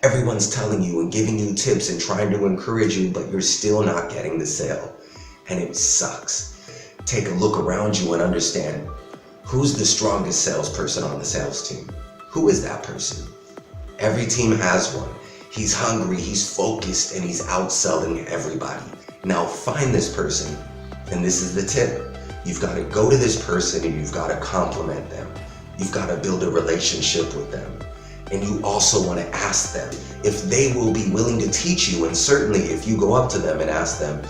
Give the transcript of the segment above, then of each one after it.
Everyone's telling you and giving you tips and trying to encourage you, but you're still not getting the sale. And it sucks. Take a look around you and understand, who's the strongest salesperson on the sales team? Who is that person? Every team has one. He's hungry, he's focused, and he's outselling everybody. Now find this person, and this is the tip. You've got to go to this person and you've got to compliment them. You've got to build a relationship with them. And you also want to ask them if they will be willing to teach you. And certainly if you go up to them and ask them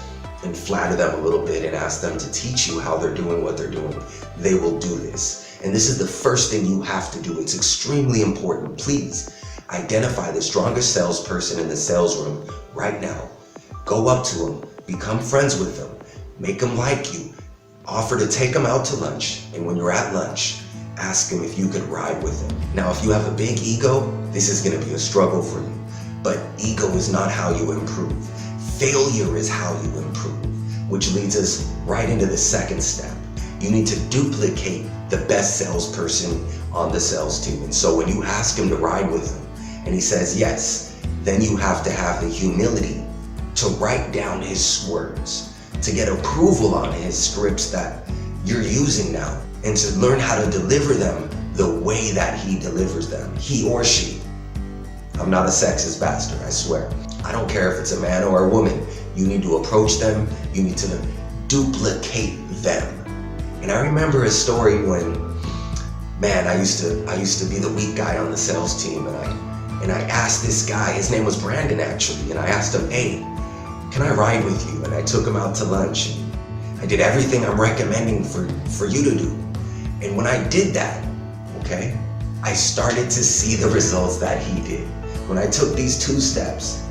and flatter them a little bit and ask them to teach you how they're doing what they're doing, they will do this. And this is the first thing you have to do. It's extremely important. Please identify the strongest salesperson in the sales room right now. Go up to them, become friends with them, make them like you, offer to take them out to lunch. And when you're at lunch, ask them if you could ride with them. Now, if you have a big ego, this is going to be a struggle for you. But ego is not how you improve. Failure is how you improve, which leads us right into the second step. You need to duplicate the best salesperson on the sales team. And so when you ask him to ride with him and he says yes, then you have to have the humility to write down his words, to get approval on his scripts that you're using now, and to learn how to deliver them the way that he delivers them, he or she. I'm not a sexist bastard, I swear. I don't care if it's a man or a woman. You need to approach them, you need to duplicate them. And I remember a story when, man, I used to be the weak guy on the sales team, and I asked this guy, his name was Brandon actually, and I asked him, hey, can I ride with you? And I took him out to lunch. And I did everything I'm recommending for you to do. And when I did that, okay, I started to see the results that he did. When I took these 2 steps,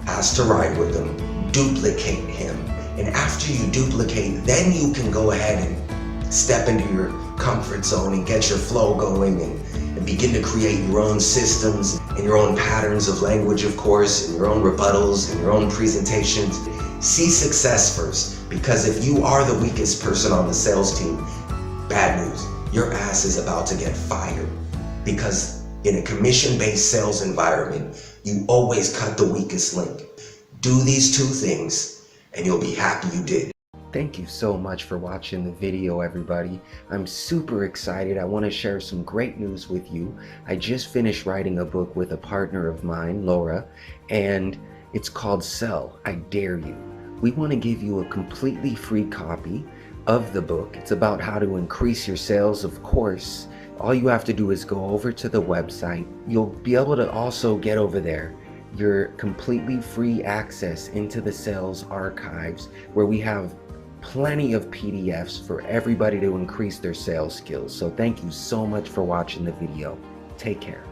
ask to ride with him, duplicate him. And after you duplicate, then you can go ahead and step into your comfort zone and get your flow going and begin to create your own systems and your own patterns of language, of course, and your own rebuttals and your own presentations. See success first, because if you are the weakest person on the sales team, bad news, your ass is about to get fired. Because in a commission-based sales environment, you always cut the weakest link. Do these 2 things and you'll be happy you did. Thank you so much for watching the video, everybody. I'm super excited. I want to share some great news with you. I just finished writing a book with a partner of mine, Laura, and it's called Sell, I Dare You. We want to give you a completely free copy of the book. It's about how to increase your sales, of course. All you have to do is go over to the website. You'll be able to also get over there your completely free access into the sales archives, where we have plenty of PDFs for everybody to increase their sales skills. So thank you so much for watching the video. Take care.